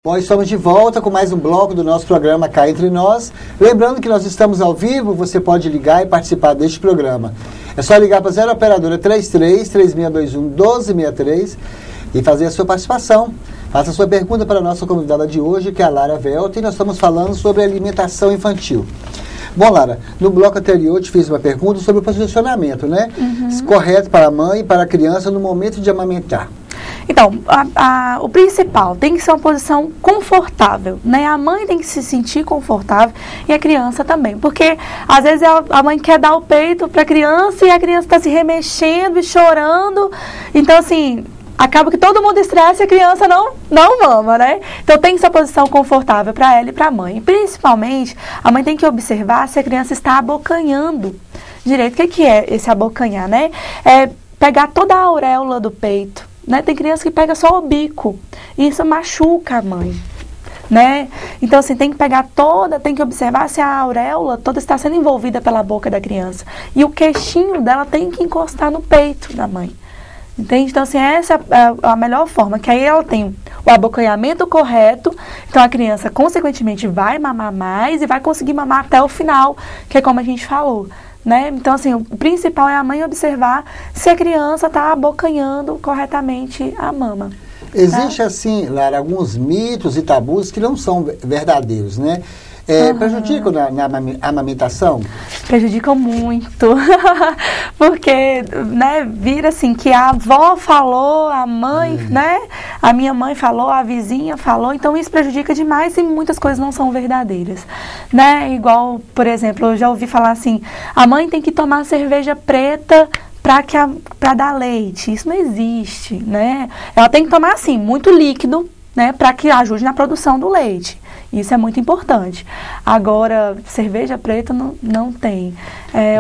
Bom, estamos de volta com mais um bloco do nosso programa Cá Entre Nós. Lembrando que nós estamos ao vivo, você pode ligar e participar deste programa. É só ligar para a 0 Operadora 33-3621-1263 e fazer a sua participação. Faça a sua pergunta para a nossa convidada de hoje, que é a Lara Velta, e nós estamos falando sobre alimentação infantil. Bom, Lara, no bloco anterior eu te fiz uma pergunta sobre o posicionamento, né? Correto para a mãe e para a criança no momento de amamentar. Então, o principal tem que ser uma posição confortável, né? A mãe tem que se sentir confortável e a criança também. Porque, às vezes, a mãe quer dar o peito para a criança e a criança está se remexendo e chorando. Então, assim, acaba que todo mundo estressa e a criança não mama, né? Então, tem que ser uma posição confortável para ela e para a mãe. E, principalmente, a mãe tem que observar se a criança está abocanhando direito. O que é esse abocanhar, né? É pegar toda a auréola do peito. Né? Tem criança que pega só o bico, e isso machuca a mãe, né? Então, assim, tem que pegar tem que observar se a auréola toda está sendo envolvida pela boca da criança. E o queixinho dela tem que encostar no peito da mãe, entende? Então, assim, essa é a melhor forma, que aí ela tem o abocanhamento correto, então a criança, consequentemente, vai mamar mais e vai conseguir mamar até o final, que é como a gente falou. Né? Então, assim, o principal é a mãe observar se a criança está abocanhando corretamente a mama. Existe, assim, Lara, alguns mitos e tabus que não são verdadeiros, né? Prejudicam na amamentação? Prejudicam muito, porque, né, vira assim, que a avó falou, a mãe, né, a minha mãe falou, a vizinha falou, então isso prejudica demais e muitas coisas não são verdadeiras, né, igual, por exemplo, eu já ouvi falar assim, a mãe tem que tomar cerveja preta para dar leite, isso não existe, né, ela tem que tomar, assim, muito líquido, né, para que ajude na produção do leite. Isso é muito importante. Agora, cerveja preta não tem.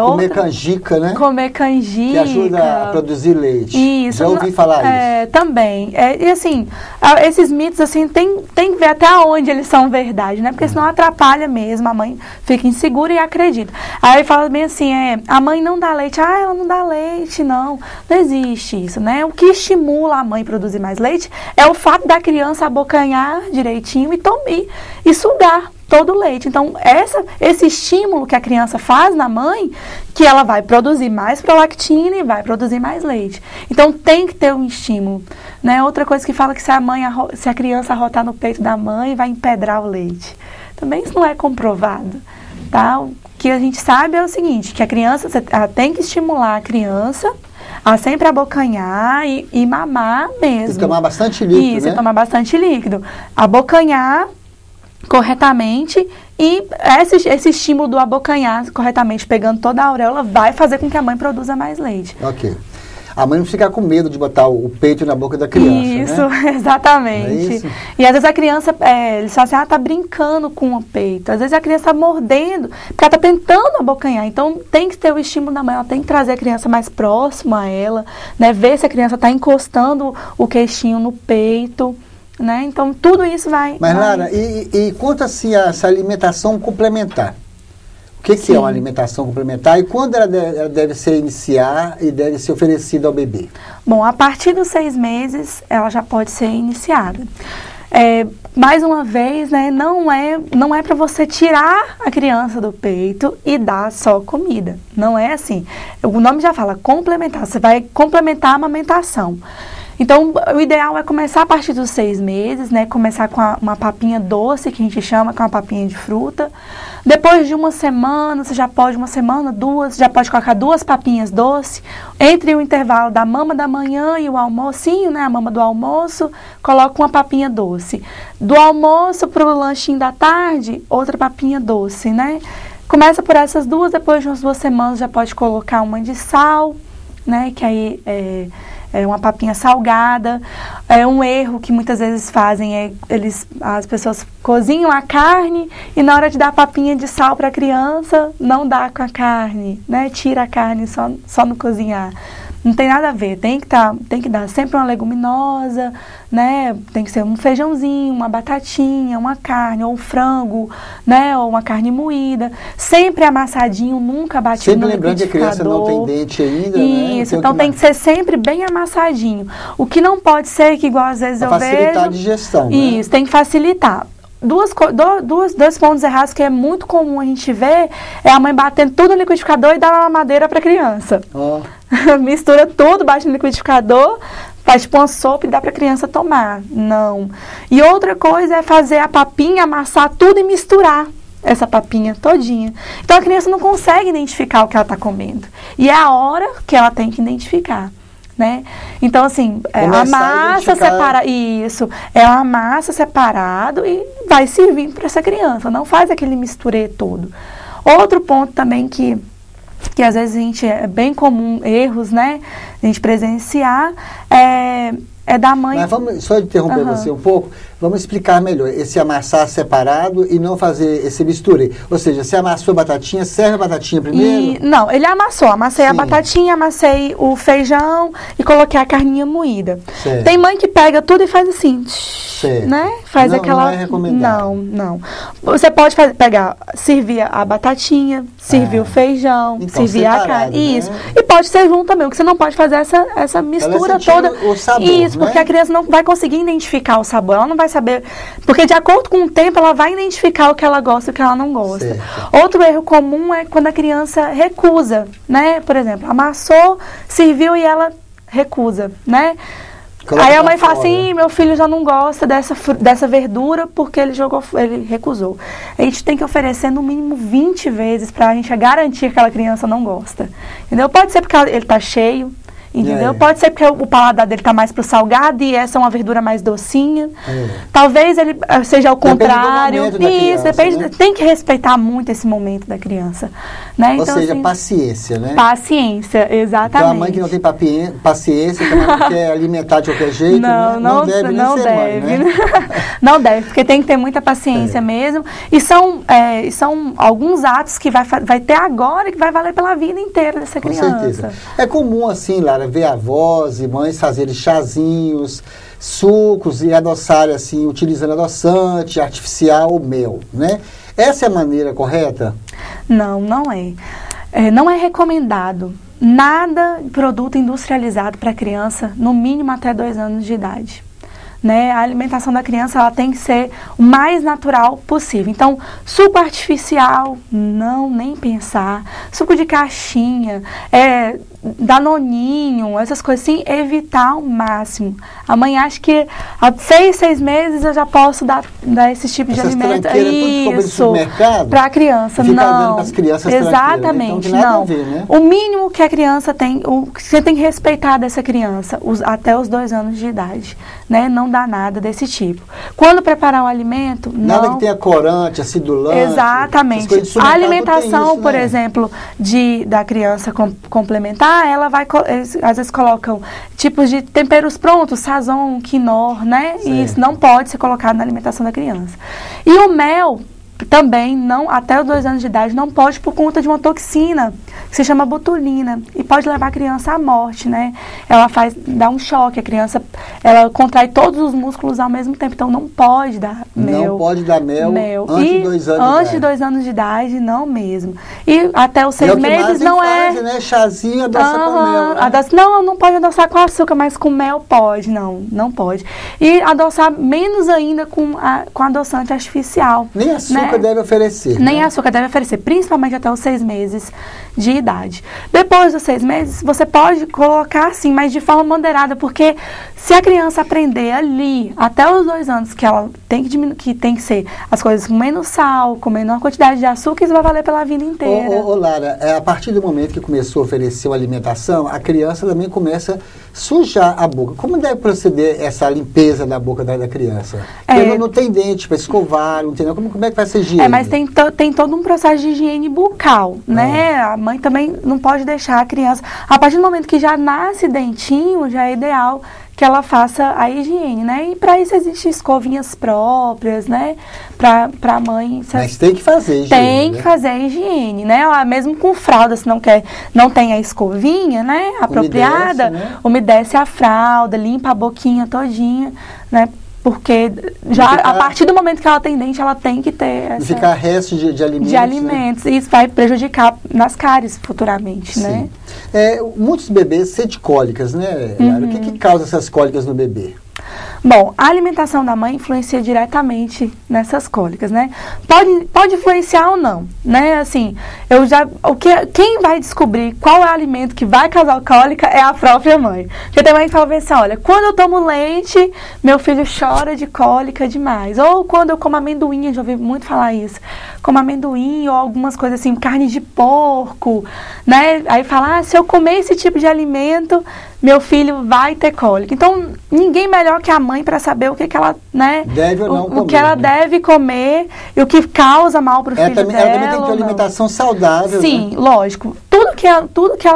Comer canjica, né? Comer canjica. Que ajuda a produzir leite. Isso. Já ouvi falar isso. Também. E assim, esses mitos, assim, tem que ver até onde eles são verdade, né? Porque senão atrapalha mesmo, a mãe fica insegura e acredita. Aí fala bem assim, a mãe não dá leite. Ela não dá leite, não. Não existe isso, né? O que estimula a mãe a produzir mais leite é o fato da criança abocanhar direitinho e sugar todo o leite. Então, esse estímulo que a criança faz na mãe, que ela vai produzir mais prolactina e vai produzir mais leite. Então, tem que ter um estímulo. Né? Outra coisa que fala que se a criança arrotar no peito da mãe, vai empedrar o leite. Também isso não é comprovado. Tá? O que a gente sabe é o seguinte, que a criança, ela tem que estimular a criança a sempre abocanhar e mamar mesmo. Tem que tomar bastante líquido, isso, né? tomar bastante líquido. Abocanhar corretamente e esse estímulo do abocanhar corretamente, pegando toda a auréola, vai fazer com que a mãe produza mais leite. Ok. A mãe não fica com medo de botar o peito na boca da criança, isso, né? Exatamente. É isso? E às vezes a criança, eles falam assim, tá brincando com o peito. Às vezes a criança tá mordendo, porque ela tá tentando abocanhar. Então tem que ter o estímulo da mãe, ela tem que trazer a criança mais próxima a ela, né? Ver se a criança tá encostando o queixinho no peito. Né? Então, tudo isso vai... Mas, Lara, e quanto assim a essa alimentação complementar? O que é uma alimentação complementar e quando ela deve ser iniciar e deve ser oferecida ao bebê? Bom, a partir dos 6 meses, ela já pode ser iniciada. Mais uma vez, né, não é para você tirar a criança do peito e dar só comida. Não é assim. O nome já fala complementar. Você vai complementar a amamentação. Então, o ideal é começar a partir dos 6 meses, né? Começar com uma papinha doce, que a gente chama, que é uma papinha de fruta. Depois de uma semana, você já pode, 1 semana, 2, já pode colocar 2 papinhas doces. Entre o intervalo da mama da manhã e o almocinho, né? A mama do almoço, coloca uma papinha doce. Do almoço para o lanchinho da tarde, outra papinha doce, né? Começa por essas 2, depois de umas 2 semanas já pode colocar uma de sal, né? Que aí é uma papinha salgada. Um erro que muitas vezes fazem as pessoas cozinham a carne e na hora de dar a papinha de sal para a criança, não dá com a carne, né? Tira a carne só no cozinhar. Não tem nada a ver, tem que dar sempre uma leguminosa, né? Tem que ser um feijãozinho, uma batatinha, uma carne, ou um frango, né? Ou uma carne moída. Sempre amassadinho, nunca batido no liquidificador. Sempre lembrando que a criança não tem dente ainda, né? Isso, então tem que ser sempre bem amassadinho. O que não pode ser, que igual às vezes eu vejo... facilitar a digestão, né? Isso, tem que facilitar. Dois pontos errados que é muito comum a gente ver é a mãe batendo tudo no liquidificador e dar uma mamadeira para a criança. Oh. Mistura tudo, bate no liquidificador, faz tipo uma sopa e dá para a criança tomar. Não. E outra coisa é fazer a papinha, amassar tudo e misturar essa papinha todinha. Então a criança não consegue identificar o que ela está comendo. E é a hora que ela tem que identificar. Né? Então, assim, a massa separa isso, a massa separado e vai servindo para essa criança, não faz aquele misturê todo. Outro ponto também que às vezes a gente, é bem comum, erros, né, a gente presenciar, é da mãe... Mas vamos só interromper você um pouco, vamos explicar melhor, esse amassar separado e não fazer esse misture. Ou seja, se amassou a batatinha, serve a batatinha primeiro? Não, ele amassei a batatinha, amassei o feijão e coloquei a carninha moída. Certo. Tem mãe que pega tudo e faz assim, né? Faz aquela... Não é recomendado. Não. Você pode servir a batatinha, servir o feijão, então, servir a carne. Né? Isso. E pode ser junto também, porque você não pode fazer essa mistura toda. O sabor, isso, né? porque a criança não vai conseguir identificar o sabor, ela não vai saber, porque de acordo com o tempo ela vai identificar o que ela gosta e o que ela não gosta. Certo. Outro erro comum é quando a criança recusa, né? Por exemplo, amassou, serviu e ela recusa, né? Aí a mãe fala assim, meu filho já não gosta dessa verdura porque ele recusou. A gente tem que oferecer no mínimo 20 vezes pra gente garantir que aquela criança não gosta. Entendeu? Pode ser porque ele tá cheio, entendeu? Pode ser porque o paladar dele tá mais pro salgado e essa é uma verdura mais docinha. Talvez ele seja o contrário. Isso, depende, né? Tem que respeitar muito esse momento da criança, né? Ou então, seja, assim, paciência, né? Paciência, exatamente. Então a mãe que não tem paciência, que não quer alimentar de qualquer jeito, não deve nem ser mãe, né? Não deve, porque tem que ter muita paciência mesmo. E são alguns atos que vai ter agora e que vai valer pela vida inteira dessa criança. Com certeza. É comum assim, Lara, ver avós e mães fazerem chazinhos, sucos e adoçarem assim, utilizando adoçante artificial ou mel, né? Essa é a maneira correta? Não é. Não é recomendado nada de produto industrializado para criança, no mínimo até 2 anos de idade. Né? A alimentação da criança ela tem que ser o mais natural possível. Então, suco artificial, nem pensar. Suco de caixinha, danoninho, essas coisas assim, evitar ao máximo. A mãe acha que há 6 meses eu já posso dar esse tipo de alimento. Isso, para a criança. Não, exatamente, então, não. Ver, né? O mínimo que a criança tem, você tem que respeitar dessa criança até os 2 anos de idade, né? Não dá nada desse tipo. Quando preparar o alimento, nada que tenha corante, acidulante. Exatamente. A alimentação, isso, por exemplo, da criança complementar, eles às vezes colocam tipos de temperos prontos, sazon, quinor, né? Certo. E isso não pode ser colocado na alimentação da criança. E o mel também até os 2 anos de idade não pode por conta de uma toxina que se chama botulina e pode levar a criança à morte, né? Dá um choque, a criança ela contrai todos os músculos ao mesmo tempo, então não pode dar mel. Não pode dar mel antes de 2 anos de idade. Antes de 2 anos de idade, não mesmo. E até os 6 meses não é. Né? Chazinho adoça com mel. Né? Não pode adoçar com açúcar, mas com mel pode, não pode. E adoçar menos ainda com adoçante artificial. Nem açúcar deve oferecer. Nem açúcar deve oferecer, principalmente até os 6 meses de idade. Depois dos 6 meses, você pode colocar sim, mas de forma moderada, porque se a criança aprender ali, até os 2 anos, que ela tem que diminuir, que tem que ser as coisas com menos sal, com menor quantidade de açúcar, isso vai valer pela vida inteira. Ô Lara, a partir do momento que começou a oferecer uma alimentação, a criança também começa a sujar a boca. Como deve proceder essa limpeza da boca da criança? Porque não tem dente para escovar, não tem, como é que vai ser higiene? Mas tem todo um processo de higiene bucal, né? A mãe também não pode deixar a criança... A partir do momento que já nasce dentinho, já é ideal que ela faça a higiene, né? E para isso existem escovinhas próprias, né? Para a mãe... Mas tem que fazer a higiene, tem que fazer a higiene, né? Mesmo com fralda, se não tem a escovinha, né? Apropriada, umedece a fralda, limpa a boquinha todinha, né? Porque a partir do momento que ela tem dente, ela tem que ter essa... ficar resto de alimentos. De alimentos. Né? Isso vai prejudicar nas cáries futuramente, Sim. né? Muitos bebês sentem cólicas, né? O que causa essas cólicas no bebê? Bom, a alimentação da mãe influencia diretamente nessas cólicas, né? Pode influenciar ou não, né? Assim, quem vai descobrir qual é o alimento que vai causar cólica é a própria mãe. Porque tem mãe que fala assim, olha, quando eu tomo leite, meu filho chora de cólica demais. Ou quando eu como amendoim, eu já ouvi muito falar isso. Como amendoim ou algumas coisas assim, carne de porco, né? Aí fala, se eu comer esse tipo de alimento, meu filho vai ter cólica. Então, ninguém melhor que a mãe para saber o que ela, né? Deve ou não comer. O que ela deve comer e o que causa mal para o filho dela. Ela também tem que ter uma alimentação saudável. Sim, né? Lógico. Tudo que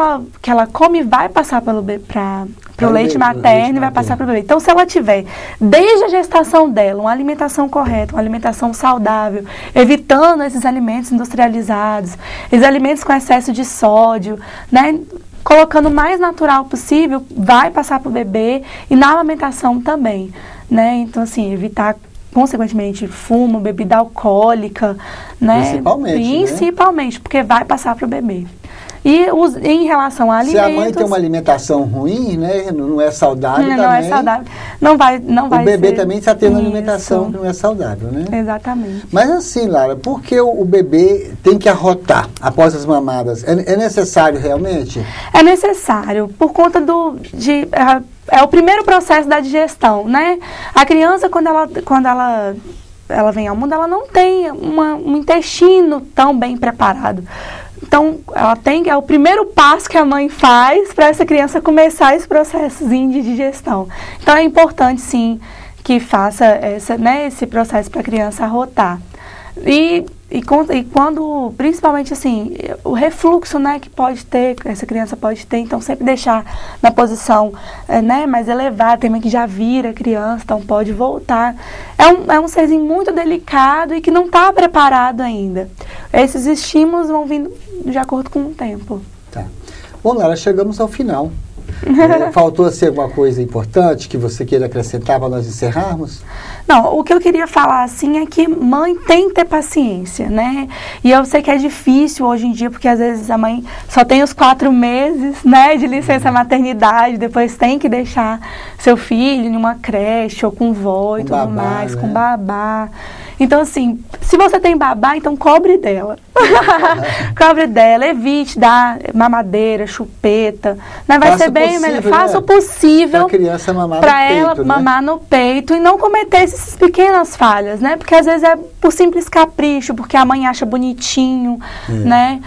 ela come vai passar para o leite materno e vai passar para o bebê. Então, se ela tiver, desde a gestação dela, uma alimentação correta, uma alimentação saudável, evitando esses alimentos industrializados, esses alimentos com excesso de sódio, né? Colocando o mais natural possível, vai passar para o bebê e na amamentação também, né? Então, assim, evitar, consequentemente, fumo, bebida alcoólica, né? Principalmente, porque vai passar para o bebê. E em relação a alimentos... Se a mãe tem uma alimentação ruim, né, não é saudável também... Não é saudável. Não vai o bebê também está tendo uma alimentação que não é saudável, né? Exatamente. Mas assim, Lara, por que o bebê tem que arrotar após as mamadas? É necessário realmente? É necessário, por conta é o primeiro processo da digestão, né? A criança, quando ela vem ao mundo, ela não tem um intestino tão bem preparado. Então, é o primeiro passo que a mãe faz para essa criança começar esse processozinho de digestão. Então, é importante, sim, que faça esse processo para a criança arrotar. E quando, principalmente assim, o refluxo, né, que essa criança pode ter, então sempre deixar na posição, mais elevada, tem mãe que já vira criança, então pode voltar. É um serzinho muito delicado e que não está preparado ainda. Esses estímulos vão vindo de acordo com o tempo. Tá. Bom, Lara, chegamos ao final. Faltou assim alguma coisa importante que você queira acrescentar para nós encerrarmos? Não, o que eu queria falar assim é que mãe tem que ter paciência, né? E eu sei que é difícil hoje em dia, porque às vezes a mãe só tem os 4 meses, né, de licença maternidade, depois tem que deixar seu filho em uma creche ou com vó e tudo mais, com babá. Então, assim, se você tem babá, então cobre dela. Cobre dela, evite dar mamadeira, chupeta. Né? Vai ser bem melhor. Faça o possível para ela mamar no peito e não cometer essas pequenas falhas, né? Porque às vezes é por simples capricho, porque a mãe acha bonitinho, né?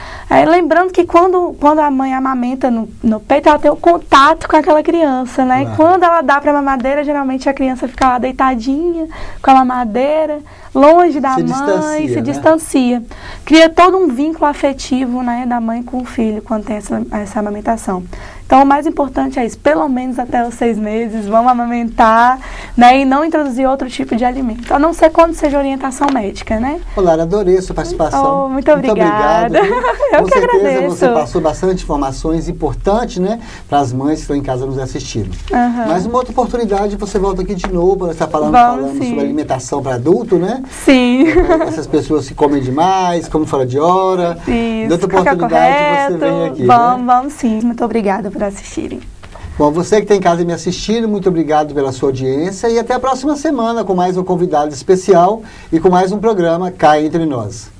Lembrando que quando a mãe amamenta no peito, ela tem o contato com aquela criança, né? E quando ela dá para a mamadeira, geralmente a criança fica lá deitadinha com a mamadeira, longe da mãe, se distancia. Cria todo um vínculo afetivo, né, da mãe com o filho quando tem essa amamentação. Então, o mais importante é isso, pelo menos até os 6 meses, vamos amamentar, né, e não introduzir outro tipo de alimento, a não ser quando seja orientação médica, né? Lara, adorei a sua participação. Muito obrigada. Eu que agradeço. Com certeza você passou bastante informações importantes, né, para as mães que estão em casa nos assistindo. Mas uma outra oportunidade, você volta aqui de novo para estar falando sobre alimentação para adulto, né? Sim. Essas pessoas que comem demais, comem fora de hora. Isso. Outra oportunidade, você vem aqui. Vamos sim. Muito obrigada por assistirem. Bom, você que está em casa me assistindo, muito obrigado pela sua audiência e até a próxima semana com mais um convidado especial e com mais um programa Cá Entre Nós.